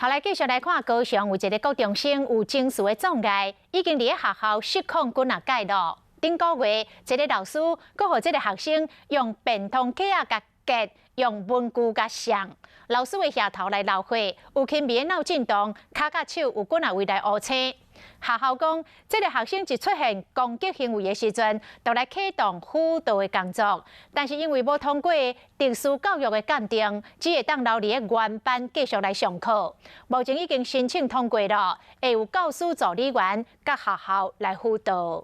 后来继续来看高雄有一个高中生有情绪的障碍，已经伫学校失控几啊届咯。顶个月，一个老师阁互这个学生用便当盒啊甲夹，用文具甲上。老师的下头来闹火，有轻微的脑震荡，骹甲手有几啊位来乌青。学校讲，这个学生一出现攻击行为的时阵，就来启动辅导的工作。但是因为无通过特殊教育的鉴定，只会当留伫个原班继续来上课。目前已经申请通过了，会有教师助理员甲学校来辅导。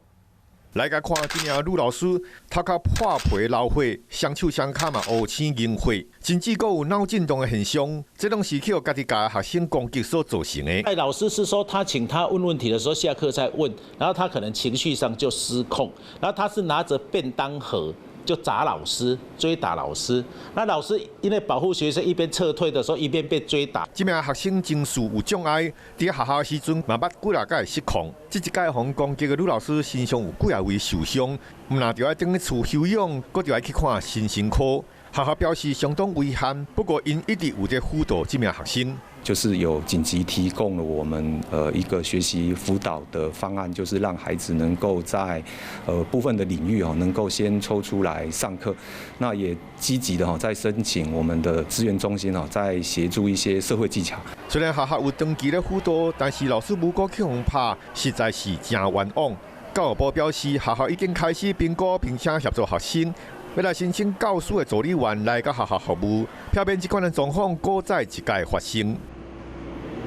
来甲看这名女老师，头壳破皮流血，双手双脚嘛乌青凝血，甚至阁有脑震荡的现象，这拢是靠家己家学生攻击所造成的。老师是说，他请他问问题的时候，下课再问，然后他可能情绪上就失控，然后他是拿着便当盒。就砸老师，追打老师。那老师因为保护学生，一边撤退的时候，一边被追打。这名学生情绪有障碍，伫学校时阵嘛捌几啊届失控。这一届互攻击的女老师身上有几啊位受伤，毋但着爱等厝休养，阁着爱去看身心科。学校表示相当遗憾，不过因一直有在辅导这名学生。就是有紧急提供了我们一个学习辅导的方案，就是让孩子能够在部分的领域能够先抽出来上课，那也积极的在申请我们的资源中心在协助一些社会技巧。虽然学校有长期的辅导，但是老师无过去互拍，实在是真冤枉。教育部表示，学校已经开始评估并且协助学生。要来申请教师的助理员来到学校服务，避免这款的状况再一届发生。